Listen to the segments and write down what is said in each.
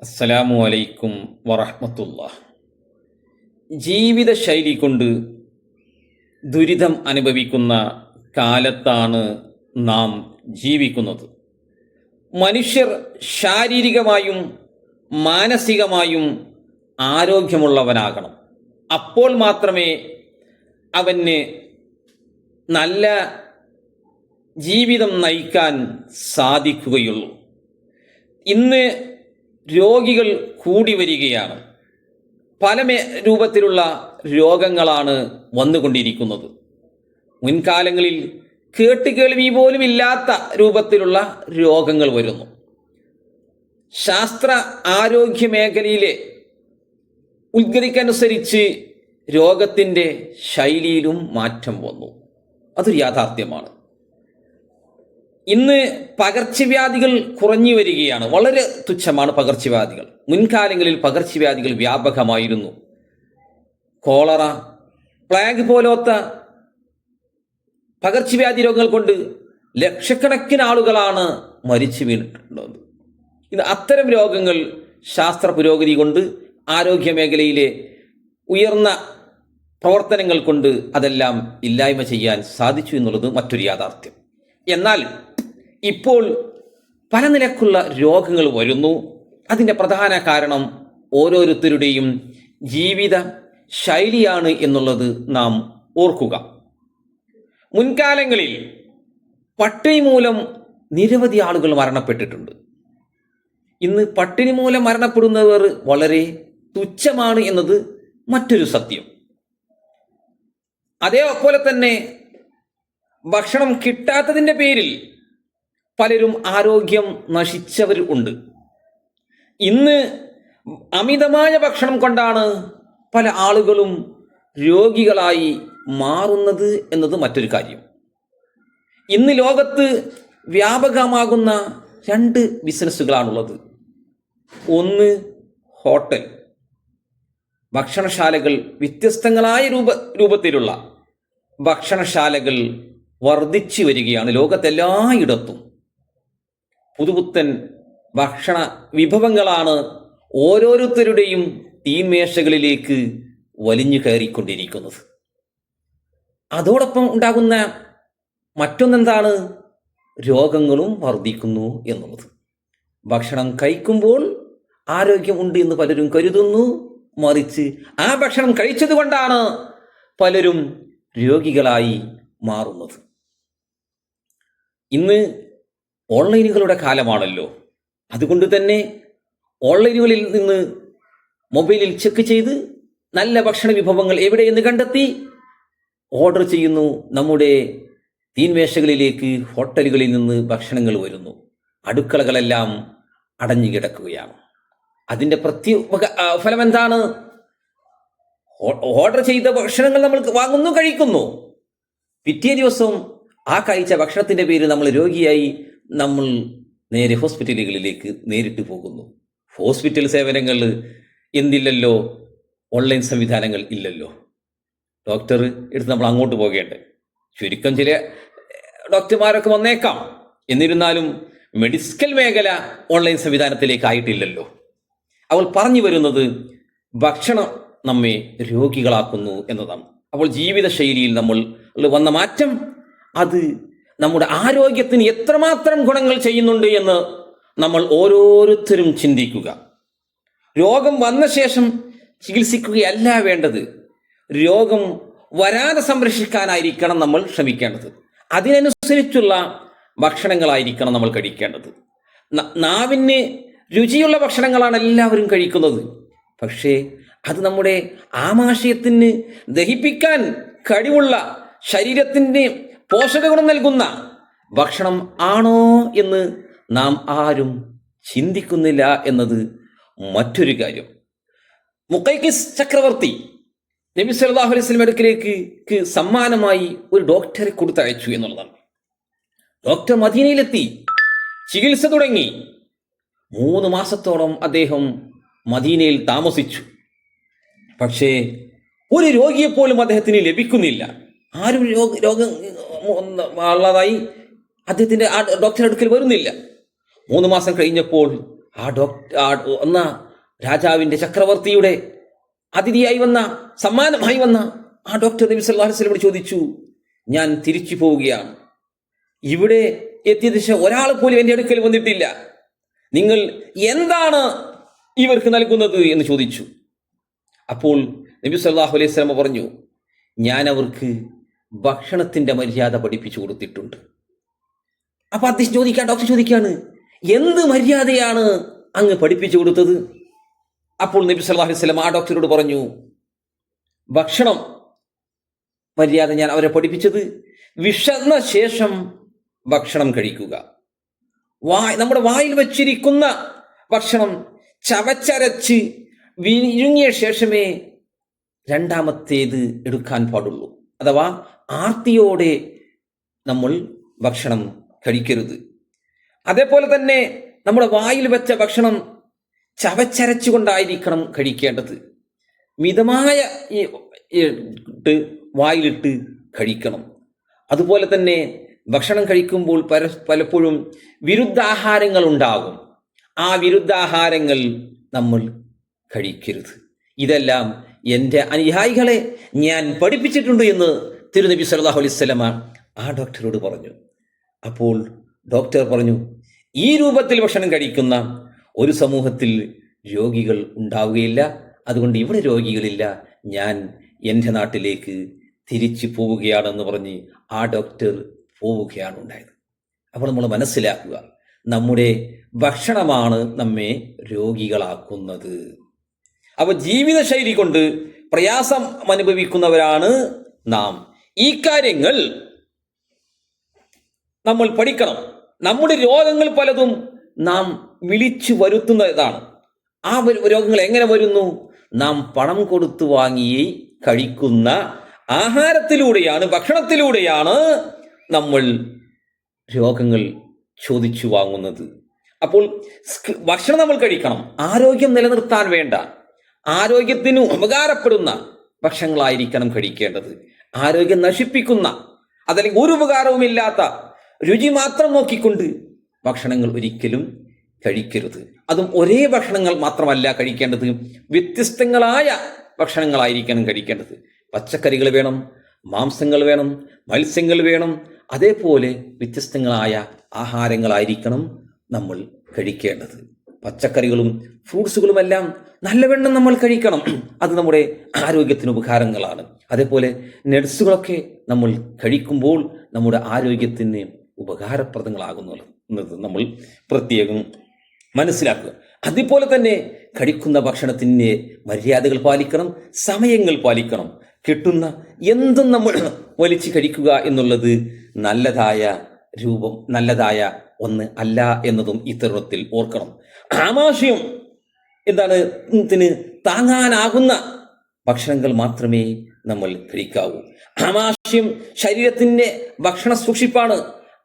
അസ്സലാമു അലൈക്കും വറഹ്മത്തുള്ളാഹ്. ജീവിതശൈലി കൊണ്ട് ദുരിതം അനുഭവിക്കുന്ന കാലത്താണ് നാം ജീവിക്കുന്നത്. മനുഷ്യർ ശാരീരികമായും മാനസികമായും ആരോഗ്യമുള്ളവനാകണം. അപ്പോൾ മാത്രമേ അവന് നല്ല ജീവിതം നയിക്കാൻ സാധിക്കുകയുള്ളൂ. ഇന്ന് രോഗികൾ കൂടി വരികയാണ്. പല രൂപത്തിലുള്ള രോഗങ്ങളാണ് വന്നുകൊണ്ടിരിക്കുന്നത്. മുൻകാലങ്ങളിൽ കേട്ടുകേൾവി പോലും ഇല്ലാത്ത രൂപത്തിലുള്ള രോഗങ്ങൾ വരുന്നു. ശാസ്ത്ര ആരോഗ്യ മേഖലയിലെ ഉത്ഗതിക്കനുസരിച്ച് രോഗത്തിൻ്റെ ശൈലിയിലും മാറ്റം വന്നു. അതൊരു യാഥാർത്ഥ്യമാണ്. ഇന്ന് പകർച്ചവ്യാധികൾ കുറഞ്ഞു വരികയാണ്. വളരെ തുച്ഛമാണ് പകർച്ചവ്യാധികൾ. മുൻകാലങ്ങളിൽ പകർച്ചവ്യാധികൾ വ്യാപകമായിരുന്നു. കോളറ, പ്ലേഗ് പോലത്തെ പകർച്ചവ്യാധി രോഗങ്ങൾ കൊണ്ട് ലക്ഷക്കണക്കിന് ആളുകളാണ് മരിച്ചു വീണിട്ടുള്ളത്. ഇന്ന് അത്തരം രോഗങ്ങൾ ശാസ്ത്ര പുരോഗതി കൊണ്ട് ആരോഗ്യ മേഖലയിലെ ഉയർന്ന പ്രവർത്തനങ്ങൾ കൊണ്ട് അതെല്ലാം ഇല്ലായ്മ ചെയ്യാൻ സാധിച്ചു എന്നുള്ളത് മറ്റൊരു യാഥാർത്ഥ്യം. എന്നാൽ ഇപ്പോൾ പല നിലക്കുള്ള രോഗങ്ങൾ വരുന്നു. അതിൻ്റെ പ്രധാന കാരണം ഓരോരുത്തരുടെയും ജീവിത ശൈലിയാണ് എന്നുള്ളത് നാം ഓർക്കുക. മുൻകാലങ്ങളിൽ പട്ടിണി മൂലം നിരവധി ആളുകൾ മരണപ്പെട്ടിട്ടുണ്ട്. ഇന്ന് പട്ടിണി മൂലം മരണപ്പെടുന്നവർ വളരെ തുച്ഛമാണ് എന്നത് മറ്റൊരു സത്യം. അതേപോലെ തന്നെ ഭക്ഷണം കിട്ടാത്തതിൻ്റെ പേരിൽ പലരും ആരോഗ്യം നശിച്ചവർ ഉണ്ട്. ഇന്ന് അമിതമായ ഭക്ഷണം കൊണ്ടാണ് പല ആളുകളും രോഗികളായി മാറുന്നത് എന്നത് മറ്റൊരു കാര്യം. ഇന്ന് ലോകത്ത് വ്യാപകമാകുന്ന രണ്ട് ബിസിനസ്സുകളാണുള്ളത്. ഒന്ന് ഹോട്ടൽ, ഭക്ഷണശാലകൾ. വ്യത്യസ്തങ്ങളായ രൂപത്തിലുള്ള ഭക്ഷണശാലകൾ വർദ്ധിച്ചു വരികയാണ് ലോകത്തെല്ലായിടത്തും. പുതുപുത്തൻ ഭക്ഷണ വിഭവങ്ങളാണ് ഓരോരുത്തരുടെയും തീന്മേശകളിലേക്ക് വലിഞ്ഞു കയറിക്കൊണ്ടിരിക്കുന്നത്. അതോടൊപ്പം ഉണ്ടാകുന്ന മറ്റൊന്നെന്താണ്? രോഗങ്ങളും വർദ്ധിക്കുന്നു എന്നുള്ളത്. ഭക്ഷണം കഴിക്കുമ്പോൾ ആരോഗ്യമുണ്ട് എന്ന് പലരും കരുതുന്നു. മറിച്ച് ആ ഭക്ഷണം കഴിച്ചത് കൊണ്ടാണ് പലരും രോഗികളായി മാറുന്നത്. ഇന്ന് ഓൺലൈനുകളുടെ കാലമാണല്ലോ. അതുകൊണ്ട് തന്നെ ഓൺലൈനുകളിൽ നിന്ന് മൊബൈലിൽ ചെക്ക് ചെയ്ത് നല്ല ഭക്ഷണ വിഭവങ്ങൾ എവിടെയെന്ന് കണ്ടെത്തി ഓർഡർ ചെയ്യുന്നു. നമ്മുടെ തീന്മേശകളിലേക്ക് ഹോട്ടലുകളിൽ നിന്ന് ഭക്ഷണങ്ങൾ വരുന്നു. അടുക്കളകളെല്ലാം അടഞ്ഞു കിടക്കുകയാണ്. അതിൻ്റെ ഫലം എന്താണ്? ഓർഡർ ചെയ്ത ഭക്ഷണങ്ങൾ നമ്മൾ വാങ്ങുന്നു, കഴിക്കുന്നു. പിറ്റേ ദിവസം ആ കഴിച്ച ഭക്ഷണത്തിൻ്റെ പേര് നമ്മൾ രോഗിയായി നമ്മൾ നേരെ ഹോസ്പിറ്റലുകളിലേക്ക് നേരിട്ട് പോകുന്നു. ഹോസ്പിറ്റൽ സേവനങ്ങൾ എന്തില്ലല്ലോ? ഓൺലൈൻ സംവിധാനങ്ങൾ ഇല്ലല്ലോ. ഡോക്ടർ എടുത്ത് നമ്മൾ അങ്ങോട്ട് പോകേണ്ടത്. ചുരുക്കം ചില ഡോക്ടർമാരൊക്കെ വന്നേക്കാം. എന്നിരുന്നാലും മെഡിക്കൽ മേഖല ഓൺലൈൻ സംവിധാനത്തിലേക്ക് ആയിട്ടില്ലല്ലോ. അവൾ പറഞ്ഞു വരുന്നത് ഭക്ഷണം നമ്മെ രോഗികളാക്കുന്നു എന്നതാണ്. അപ്പോൾ ജീവിതശൈലിയിൽ നമ്മൾ വന്ന മാറ്റം അത് നമ്മുടെ ആരോഗ്യത്തിന് എത്രമാത്രം ഗുണങ്ങൾ ചെയ്യുന്നുണ്ട് എന്ന് നമ്മൾ ഓരോരുത്തരും ചിന്തിക്കുക. രോഗം വന്ന ശേഷം ചികിത്സിക്കുകയല്ല വേണ്ടത്. രോഗം വരാതെ സംരക്ഷിക്കാനായിരിക്കണം നമ്മൾ ശ്രമിക്കേണ്ടത്. അതിനനുസരിച്ചുള്ള ഭക്ഷണങ്ങളായിരിക്കണം നമ്മൾ കഴിക്കേണ്ടത്. നാവിന് രുചിയുള്ള ഭക്ഷണങ്ങളാണ് എല്ലാവരും കഴിക്കുന്നത്. പക്ഷേ അത് നമ്മുടെ ആമാശയത്തിന് ദഹിപ്പിക്കാൻ കഴിവുള്ള, ശരീരത്തിന് പോഷകഗുണം നൽകുന്ന ഭക്ഷണം ആണോ എന്ന് നാം ആരും ചിന്തിക്കുന്നില്ല എന്നത് മറ്റൊരു കാര്യം. മുഖൈഖിസ് ചക്രവർത്തി നബി സല്ലല്ലാഹു അലൈഹി വസല്ലം അടുക്കലേക്ക് സമ്മാനമായി ഒരു ഡോക്ടറെ കൊടുത്തയച്ചു എന്നുള്ളതാണ്. ഡോക്ടർ മദീനയിലെത്തി, ചികിത്സ തുടങ്ങി. 3 മാസത്തോളം അദ്ദേഹം മദീനയിൽ താമസിച്ചു. പക്ഷേ ഒരു രോഗിയെപ്പോലും അദ്ദേഹത്തിന് ലഭിക്കുന്നില്ല. ആരും രോഗം ഉള്ളതായി അദ്ദേഹത്തിൻ്റെ ഡോക്ടറെ അടുക്കൽ വരുന്നില്ല. 3 മാസം കഴിഞ്ഞപ്പോൾ വന്ന രാജാവിൻ്റെ ചക്രവർത്തിയുടെ അതിഥിയായി വന്ന സമ്മാനമായി വന്ന ആ ഡോക്ടർ നബി സല്ലല്ലാഹു അലൈഹി വസല്ലം ചോദിച്ചു, ഞാൻ തിരിച്ചു പോവുകയാണ്, ഇവിടെ എത്തിയതിനു ശേഷം ഒരാൾ പോലും എൻ്റെ അടുക്കൽ വന്നിട്ടില്ല, നിങ്ങൾ എന്താണ് ഇവർക്ക് നൽകുന്നത് എന്ന് ചോദിച്ചു. അപ്പോൾ നബി സല്ലല്ലാഹു അലൈഹി വസല്ലം പറഞ്ഞു, ഞാൻ അവർക്ക് ഭക്ഷണത്തിൻ്റെ മര്യാദ പഠിപ്പിച്ചു കൊടുത്തിട്ടുണ്ട്. അപ്പൊ ഡോക്ടർ ചോദിക്കാണ്, എന്ത് മര്യാദയാണ് അങ്ങ് പഠിപ്പിച്ചു കൊടുത്തത്? അപ്പോൾ നബി സല്ലല്ലാഹു അലൈഹി വസല്ലം ആ ഡോക്ടറോട് പറഞ്ഞു, ഭക്ഷണം മര്യാദ ഞാൻ അവരെ പഠിപ്പിച്ചത് വിശന്ന ശേഷം ഭക്ഷണം കഴിക്കുക, നമ്മുടെ വായിൽ വച്ചിരിക്കുന്ന ഭക്ഷണം ചവച്ചരച്ച് വിഴുങ്ങിയ ശേഷമേ രണ്ടാമത്തേത് എടുക്കാൻ പാടുള്ളൂ. അഥവാ ആർത്തിയോടെ നമ്മൾ ഭക്ഷണം കഴിക്കരുത്. അതേപോലെ തന്നെ നമ്മുടെ വായിൽ വെച്ച ഭക്ഷണം ചവച്ചരച്ചുകൊണ്ടായിരിക്കണം കഴിക്കേണ്ടത്. മിതമായ വായിലിട്ട് കഴിക്കണം. അതുപോലെ തന്നെ ഭക്ഷണം കഴിക്കുമ്പോൾ പലപ്പോഴും വിരുദ്ധാഹാരങ്ങൾ ഉണ്ടാകും. ആ വിരുദ്ധാഹാരങ്ങൾ നമ്മൾ കഴിക്കരുത്. ഇതെല്ലാം എൻ്റെ അനുയായികളെ ഞാൻ പഠിപ്പിച്ചിട്ടുണ്ട് എന്ന് തിരുനബി സല്ലല്ലാഹു അലൈഹി വസല്ലം ആ ഡോക്ടറോട് പറഞ്ഞു. അപ്പോൾ ഡോക്ടർ പറഞ്ഞു, ഈ രൂപത്തിൽ ഭക്ഷണം കഴിക്കുന്ന ഒരു സമൂഹത്തിൽ രോഗികൾ ഉണ്ടാവുകയില്ല, അതുകൊണ്ട് ഇവിടെ രോഗികളില്ല, ഞാൻ എൻ്റെ നാട്ടിലേക്ക് തിരിച്ചു പോവുകയാണെന്ന് പറഞ്ഞ് ആ ഡോക്ടർ പോവുകയാണ് ഉണ്ടായത്. അപ്പോൾ നമ്മൾ മനസ്സിലാക്കുക, നമ്മുടെ ഭക്ഷണമാണ് നമ്മെ രോഗികളാക്കുന്നത്. അപ്പോൾ ജീവിതശൈലി കൊണ്ട് പ്രയാസം അനുഭവിക്കുന്നവരാണ് നാം. ഈ കാര്യങ്ങൾ നമ്മൾ പഠിക്കണം. നമ്മുടെ രോഗങ്ങൾ പലതും നാം വിളിച്ചു വരുത്തുന്നതാണ്. ആ രോഗങ്ങൾ എങ്ങനെ വരുന്നു? നാം പണം കൊടുത്തു വാങ്ങി കഴിക്കുന്ന ആഹാരത്തിലൂടെയാണ്, ഭക്ഷണത്തിലൂടെയാണ് നമ്മൾ രോഗങ്ങൾ ചോദിച്ചു വാങ്ങുന്നത്. അപ്പോൾ ഭക്ഷണം നമ്മൾ കഴിക്കണം. ആരോഗ്യം നിലനിർത്താൻ വേണ്ട, ആരോഗ്യത്തിന് ഉപകാരപ്പെടുന്ന ഭക്ഷണങ്ങളായിരിക്കണം കഴിക്കേണ്ടത്. ആരോഗ്യം നശിപ്പിക്കുന്ന, അതല്ലെങ്കിൽ ഒരു ഉപകാരവുമില്ലാത്ത രുചി മാത്രം നോക്കിക്കൊണ്ട് ഭക്ഷണങ്ങൾ ഒരിക്കലും കഴിക്കരുത്. അതും ഒരേ ഭക്ഷണങ്ങൾ മാത്രമല്ല കഴിക്കേണ്ടത്, വ്യത്യസ്തങ്ങളായ ഭക്ഷണങ്ങളായിരിക്കണം കഴിക്കേണ്ടത്. പച്ചക്കറികൾ വേണം, മാംസങ്ങൾ വേണം, മത്സ്യങ്ങൾ വേണം. അതേപോലെ വ്യത്യസ്തങ്ങളായ ആഹാരങ്ങളായിരിക്കണം നമ്മൾ കഴിക്കേണ്ടത്. പച്ചക്കറികളും ഫ്രൂട്ട്സുകളുമെല്ലാം നല്ലവണ്ണം നമ്മൾ കഴിക്കണം. അത് നമ്മുടെ ആരോഗ്യത്തിന് ഉപകാരങ്ങളാണ്. അതേപോലെ നട്സുകളൊക്കെ നമ്മൾ കഴിക്കുമ്പോൾ നമ്മുടെ ആരോഗ്യത്തിന് ഉപകാരപ്രദങ്ങളാകുന്നത് നമ്മൾ പ്രത്യേകം മനസ്സിലാക്കുക. അതുപോലെ തന്നെ കഴിക്കുന്ന ഭക്ഷണത്തിന് മര്യാദകൾ പാലിക്കണം, സമയങ്ങൾ പാലിക്കണം. കിട്ടുന്ന എന്തും നമ്മൾ വലിച്ചു കഴിക്കുക എന്നുള്ളത് നല്ലതായ ഒന്ന് അല്ല എന്നതും ഈ തരുണത്തിൽ ഓർക്കണം. ആമാശയം താങ്ങാനാകുന്ന ഭക്ഷണങ്ങൾ മാത്രമേ നമ്മൾ കഴിക്കാവൂ. ആമാശയം ശരീരത്തിന്റെ ഭക്ഷണ സൂക്ഷിപ്പാണ്.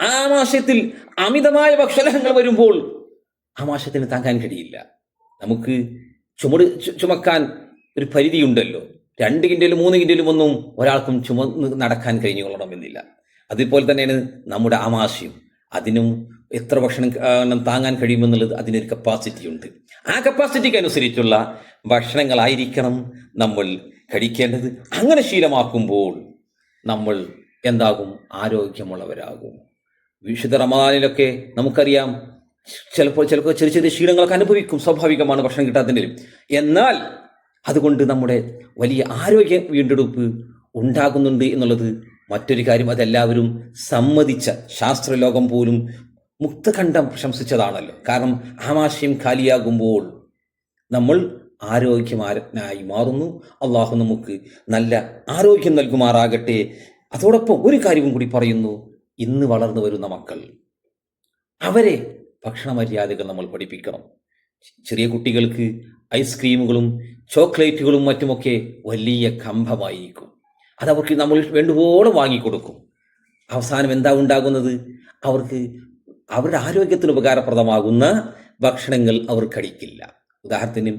ആമാശയത്തിൽ അമിതമായ ഭക്ഷണങ്ങൾ വരുമ്പോൾ ആമാശയത്തിന് താങ്ങാൻ കഴിയില്ല. നമുക്ക് ചുമക്കാൻ ഒരു പരിധിയുണ്ടല്ലോ. 2 കിൻഡലും 3 കിൻഡലും ഒന്നും ഒരാൾക്കും ചുമന്ന് നടക്കാൻ കഴിഞ്ഞുകൊള്ളണമെന്നില്ല. അതുപോലെ തന്നെയാണ് നമ്മുടെ ആമാശയം. അതിനും എത്ര ഭക്ഷണം താങ്ങാൻ കഴിയുമെന്നുള്ളത് അതിനൊരു കപ്പാസിറ്റി ഉണ്ട്. ആ കപ്പാസിറ്റിക്ക് അനുസരിച്ചുള്ള ഭക്ഷണങ്ങളായിരിക്കണം നമ്മൾ കഴിക്കേണ്ടത്. അങ്ങനെ ശീലമാക്കുമ്പോൾ നമ്മൾ ആരോഗ്യമുള്ളവരാകും. വിശുദ്ധ റമദാനിലൊക്കെ നമുക്കറിയാം, ചിലപ്പോൾ ചെറിയ ചെറിയ ക്ഷീണങ്ങളൊക്കെ അനുഭവിക്കും, സ്വാഭാവികമാണ് ഭക്ഷണം കിട്ടാത്തതിൻ്റെ. എന്നാൽ അതുകൊണ്ട് നമ്മുടെ വലിയ ആരോഗ്യ വീണ്ടെടുപ്പ് ഉണ്ടാകുന്നുണ്ട് എന്നുള്ളത് മറ്റൊരു കാര്യം. അതെല്ലാവരും സമ്മതിച്ച, ശാസ്ത്രലോകം പോലും മുക്തകണ്ഠം പ്രശംസിച്ചതാണല്ലോ. കാരണം ആമാശയം കാലിയാകുമ്പോൾ നമ്മൾ ആരോഗ്യമാനായി മാറുന്നു. അള്ളാഹു നമുക്ക് നല്ല ആരോഗ്യം നൽകുമാറാകട്ടെ. അതോടൊപ്പം ഒരു കാര്യവും കൂടി പറയുന്നു, ഇന്ന് വളർന്നു വരുന്ന മക്കൾ, അവരെ ഭക്ഷണ മര്യാദകൾ നമ്മൾ പഠിപ്പിക്കണം. ചെറിയ കുട്ടികൾക്ക് ഐസ്ക്രീമുകളും ചോക്ലേറ്റുകളും മറ്റുമൊക്കെ വലിയ കമ്പമായിരിക്കും. അതവർക്ക് നമ്മൾ വേണ്ടുവോളം വാങ്ങിക്കൊടുക്കും. അവസാനം എന്താ ഉണ്ടാകുന്നത്? അവർക്ക് അവരുടെ ആരോഗ്യത്തിന് ഉപകാരപ്രദമാകുന്ന ഭക്ഷണങ്ങൾ അവർ കഴിക്കില്ല. ഉദാഹരണത്തിന്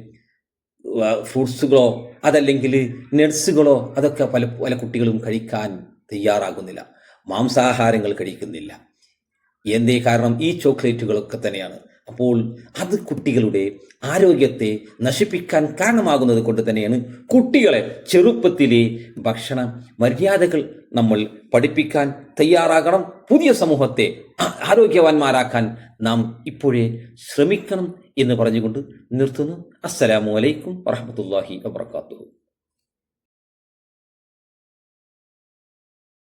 ഫ്രൂട്ട്സുകളോ അതല്ലെങ്കിൽ നട്സുകളോ അതൊക്കെ പല കുട്ടികളും കഴിക്കാൻ തയ്യാറാകുന്നില്ല. മാംസാഹാരങ്ങൾ കഴിക്കുന്നില്ല. എന്തേ കാരണം? ഈ ചോക്ലേറ്റുകളൊക്കെ തന്നെയാണ്. അപ്പോൾ അത് കുട്ടികളുടെ ആരോഗ്യത്തെ നശിപ്പിക്കാൻ കാരണമാകുന്നത് കൊണ്ട് തന്നെയാണ് കുട്ടികളെ ചെറുപ്പത്തിലെ ഭക്ഷണ മര്യാദകൾ നമ്മൾ പഠിപ്പിക്കാൻ തയ്യാറാകണം. പുതിയ സമൂഹത്തെ ആരോഗ്യവാന്മാരാക്കാൻ നാം ഇപ്പോഴേ ശ്രമിക്കണം എന്ന് പറഞ്ഞുകൊണ്ട് നിർത്തുന്നു. അസ്സലാമു അലൈക്കും വറഹ്മത്തുള്ളാഹി വബറകാതുഹു.